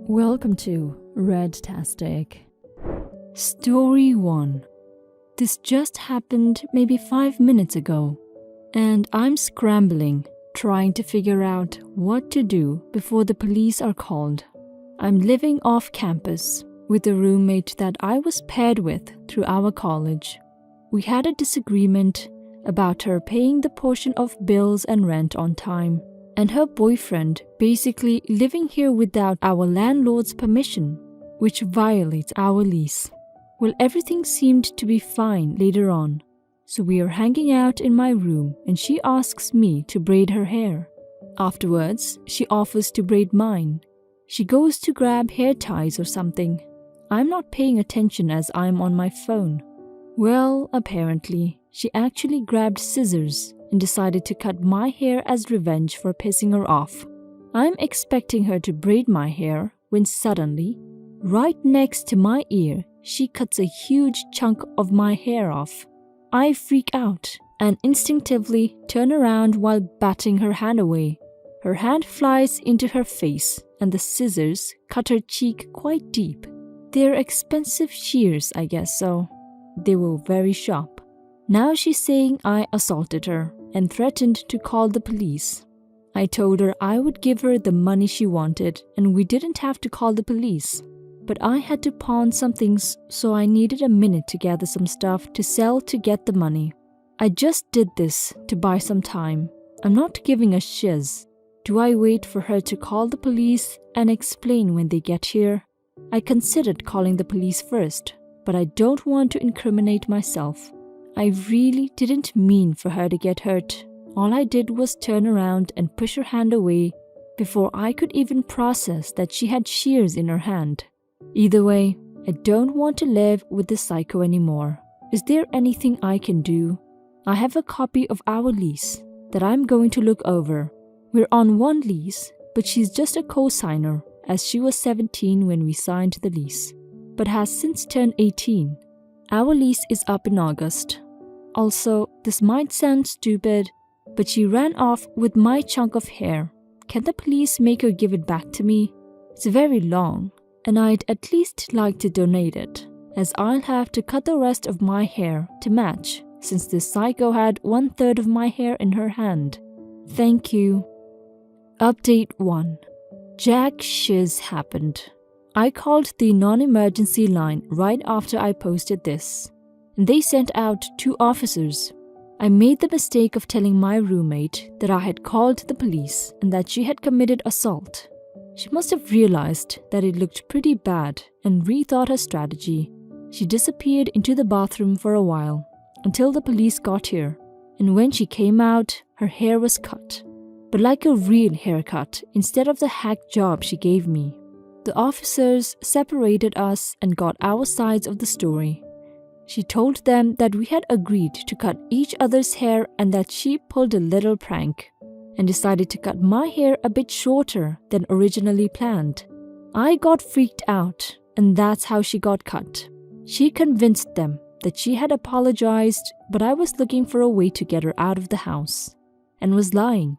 Welcome to Redtastic. Story 1. This just happened maybe 5 minutes ago, and I'm scrambling, trying to figure out what to do before the police are called. I'm living off campus with a roommate that I was paired with through our college. We had a disagreement about her paying the portion of bills and rent on time, and her boyfriend basically living here without our landlord's permission, which violates our lease. Well, everything seemed to be fine later on, so we are hanging out in my room and she asks me to braid her hair. Afterwards, she offers to braid mine. She goes to grab hair ties or something. I'm not paying attention as I'm on my phone. Well, apparently, she actually grabbed scissors and decided to cut my hair as revenge for pissing her off. I'm expecting her to braid my hair when suddenly, right next to my ear, she cuts a huge chunk of my hair off. I freak out and instinctively turn around while batting her hand away. Her hand flies into her face and the scissors cut her cheek quite deep. They're expensive shears, I guess so. They were very sharp. Now she's saying I assaulted her and threatened to call the police. I told her I would give her the money she wanted and we didn't have to call the police. But I had to pawn some things, so I needed a minute to gather some stuff to sell to get the money. I just did this to buy some time. I'm not giving a shiz. Do I wait for her to call the police and explain when they get here? I considered calling the police first, but I don't want to incriminate myself. I really didn't mean for her to get hurt. All I did was turn around and push her hand away before I could even process that she had shears in her hand. Either way, I don't want to live with this psycho anymore. Is there anything I can do? I have a copy of our lease that I'm going to look over. We're on one lease, but she's just a co-signer as she was 17 when we signed the lease, but has since turned 18. Our lease is up in August. Also, this might sound stupid, but she ran off with my chunk of hair. Can the police make her give it back to me? It's very long, and I'd at least like to donate it, as I'll have to cut the rest of my hair to match, since this psycho had 1/3 of my hair in her hand. Thank you. Update 1. Jack shiz happened. I called the non-emergency line right after I posted this, and they sent out 2 officers. I made the mistake of telling my roommate that I had called the police and that she had committed assault. She must have realized that it looked pretty bad and rethought her strategy. She disappeared into the bathroom for a while until the police got here, and when she came out, her hair was cut, but like a real haircut instead of the hack job she gave me. The officers separated us and got our sides of the story. She told them that we had agreed to cut each other's hair and that she pulled a little prank and decided to cut my hair a bit shorter than originally planned. I got freaked out, and that's how she got cut. She convinced them that she had apologized, but I was looking for a way to get her out of the house, and was lying.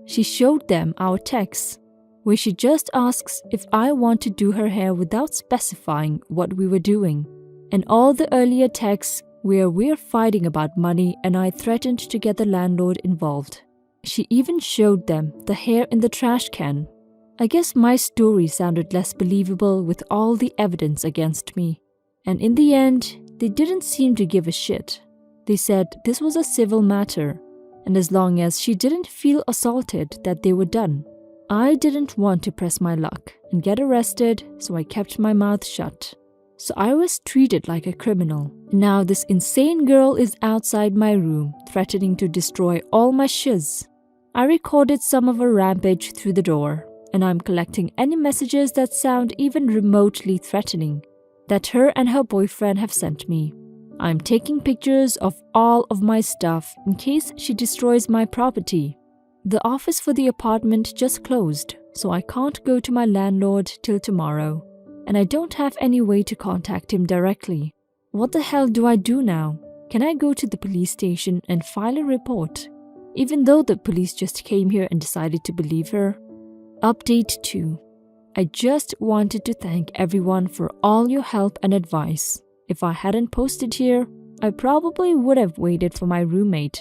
She showed them our texts, where she just asks if I want to do her hair without specifying what we were doing, and all the earlier texts where we're fighting about money and I threatened to get the landlord involved. She even showed them the hair in the trash can. I guess my story sounded less believable with all the evidence against me, and in the end, they didn't seem to give a shit. They said this was a civil matter, and as long as she didn't feel assaulted that they were done. I didn't want to press my luck and get arrested, so I kept my mouth shut. So I was treated like a criminal. Now this insane girl is outside my room, threatening to destroy all my shiz. I recorded some of her rampage through the door, and I'm collecting any messages that sound even remotely threatening that her and her boyfriend have sent me. I'm taking pictures of all of my stuff in case she destroys my property. The office for the apartment just closed, so I can't go to my landlord till tomorrow, and I don't have any way to contact him directly. What the hell do I do now? Can I go to the police station and file a report, even though the police just came here and decided to believe her? Update 2. I just wanted to thank everyone for all your help and advice. If I hadn't posted here, I probably would have waited for my roommate,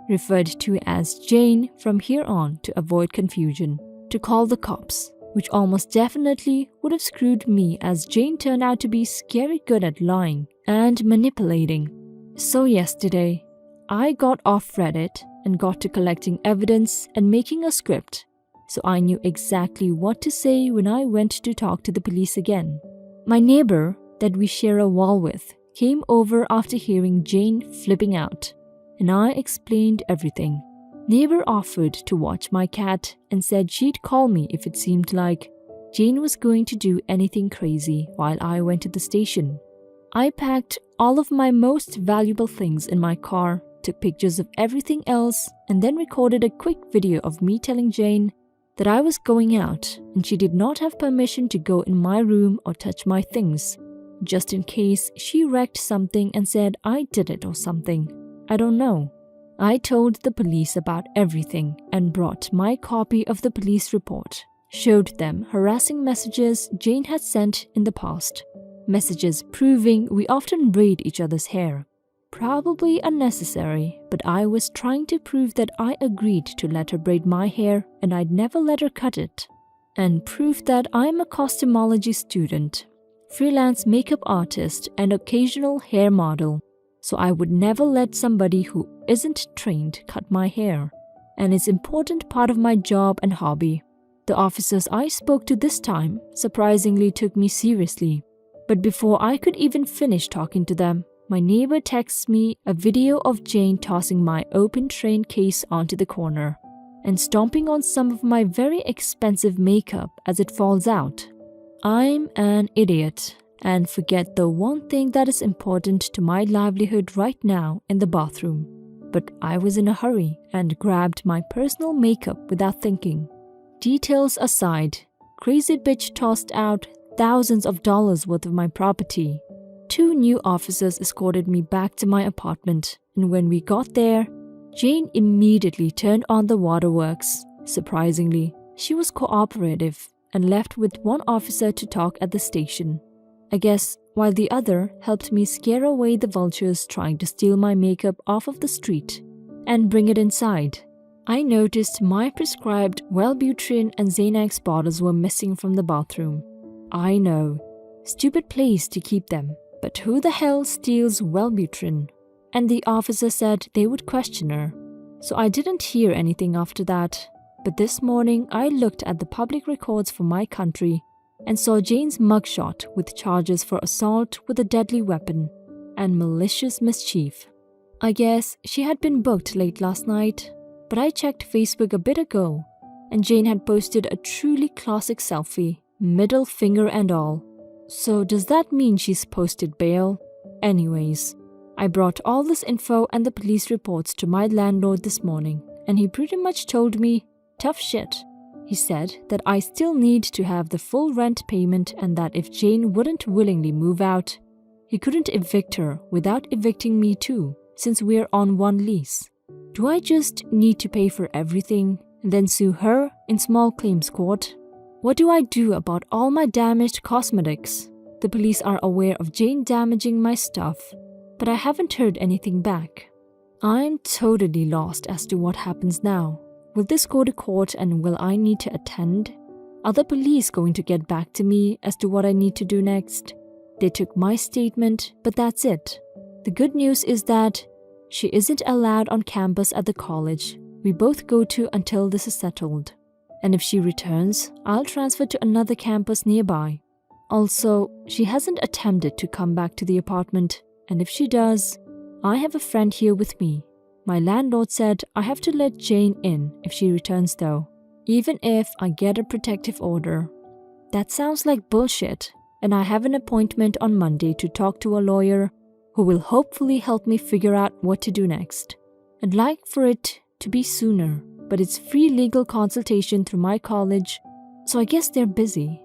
referred to as Jane from here on to avoid confusion, to call the cops, which almost definitely would have screwed me as Jane turned out to be scary good at lying and manipulating. So yesterday, I got off Reddit and got to collecting evidence and making a script, so I knew exactly what to say when I went to talk to the police again. My neighbor that we share a wall with came over after hearing Jane flipping out, and I explained everything. Neighbor offered to watch my cat and said she'd call me if it seemed like Jane was going to do anything crazy while I went to the station. I packed all of my most valuable things in my car, took pictures of everything else, and then recorded a quick video of me telling Jane that I was going out and she did not have permission to go in my room or touch my things, just in case she wrecked something and said I did it or something. I don't know. I told the police about everything and brought my copy of the police report, showed them harassing messages Jane had sent in the past, messages proving we often braid each other's hair. Probably unnecessary, but I was trying to prove that I agreed to let her braid my hair and I'd never let her cut it, and prove that I'm a cosmetology student, freelance makeup artist, and occasional hair model, so I would never let somebody who isn't trained cut my hair, and it's an important part of my job and hobby. The officers I spoke to this time surprisingly took me seriously, but before I could even finish talking to them, my neighbor texts me a video of Jane tossing my open train case onto the corner and stomping on some of my very expensive makeup as it falls out. I'm an idiot and forget the one thing that is important to my livelihood right now in the bathroom. But I was in a hurry and grabbed my personal makeup without thinking. Details aside, crazy bitch tossed out thousands of dollars worth of my property. 2 new officers escorted me back to my apartment, and when we got there, Jane immediately turned on the waterworks. Surprisingly, she was cooperative and left with 1 officer to talk at the station, I guess, while the other helped me scare away the vultures trying to steal my makeup off of the street and bring it inside. I noticed my prescribed Wellbutrin and Xanax bottles were missing from the bathroom. I know, stupid place to keep them. But who the hell steals Wellbutrin? And the officer said they would question her. So I didn't hear anything after that. But this morning I looked at the public records for my country and saw Jane's mugshot with charges for assault with a deadly weapon and malicious mischief. I guess she had been booked late last night, but I checked Facebook a bit ago and Jane had posted a truly classic selfie, middle finger and all. So does that mean she's posted bail? Anyways, I brought all this info and the police reports to my landlord this morning, and he pretty much told me, tough shit. He said that I still need to have the full rent payment and that if Jane wouldn't willingly move out, he couldn't evict her without evicting me too, since we're on one lease. Do I just need to pay for everything and then sue her in small claims court? What do I do about all my damaged cosmetics? The police are aware of Jane damaging my stuff, but I haven't heard anything back. I'm totally lost as to what happens now. Will this go to court and will I need to attend? Are the police going to get back to me as to what I need to do next? They took my statement, but that's it. The good news is that she isn't allowed on campus at the college we both go to until this is settled. And if she returns, I'll transfer to another campus nearby. Also, she hasn't attempted to come back to the apartment, and if she does, I have a friend here with me. My landlord said I have to let Jane in if she returns though, even if I get a protective order. That sounds like bullshit, and I have an appointment on Monday to talk to a lawyer who will hopefully help me figure out what to do next. I'd like for it to be sooner, but it's free legal consultation through my college, so I guess they're busy.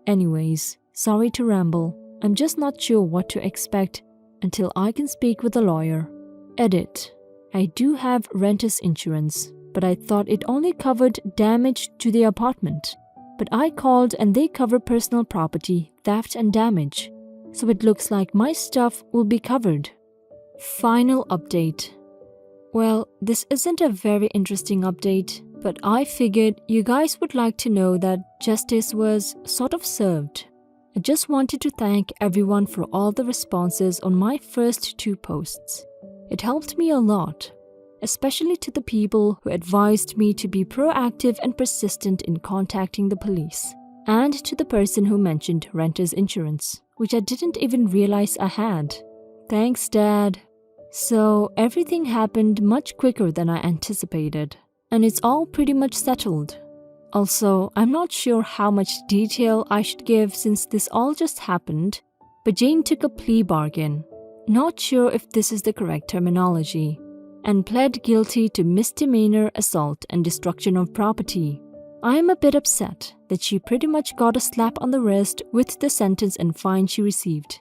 Anyways, sorry to ramble. I'm just not sure what to expect until I can speak with a lawyer. Edit. I do have renter's insurance, but I thought it only covered damage to the apartment. but I called and they cover personal property, theft and damage. So it looks like my stuff will be covered. Final update. Well, this isn't a very interesting update, but I figured you guys would like to know that justice was sort of served. I just wanted to thank everyone for all the responses on my first 2 posts. It helped me a lot, especially to the people who advised me to be proactive and persistent in contacting the police, and to the person who mentioned renter's insurance, which I didn't even realize I had. Thanks, Dad. So everything happened much quicker than I anticipated, and it's all pretty much settled. Also, I'm not sure how much detail I should give since this all just happened, but Jane took a plea bargain, not sure if this is the correct terminology, and pled guilty to misdemeanor assault and destruction of property. I am a bit upset that she pretty much got a slap on the wrist with the sentence and fine she received.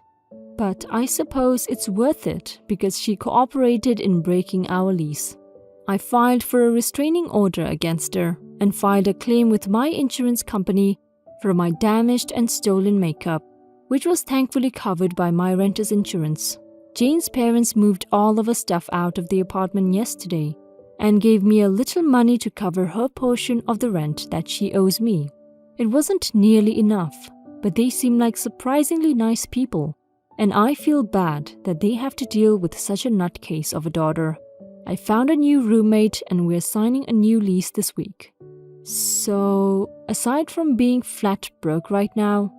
But I suppose it's worth it because she cooperated in breaking our lease. I filed for a restraining order against her and filed a claim with my insurance company for my damaged and stolen makeup, which was thankfully covered by my renter's insurance. Jane's parents moved all of her stuff out of the apartment yesterday and gave me a little money to cover her portion of the rent that she owes me. It wasn't nearly enough, but they seem like surprisingly nice people, and I feel bad that they have to deal with such a nutcase of a daughter. I found a new roommate and we're signing a new lease this week. So, aside from being flat broke right now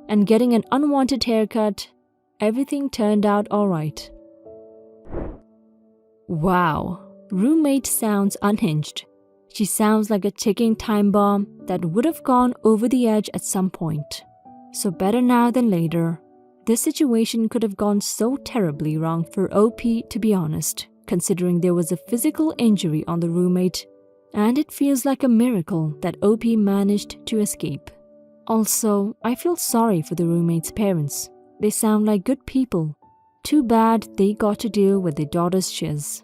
and getting an unwanted haircut, everything turned out alright. Wow, roommate sounds unhinged. She sounds like a ticking time bomb that would have gone over the edge at some point. So better now than later. This situation could have gone so terribly wrong for OP, to be honest, considering there was a physical injury on the roommate, and it feels like a miracle that OP managed to escape. Also, I feel sorry for the roommate's parents. They sound like good people. Too bad they got to deal with their daughter's shiz.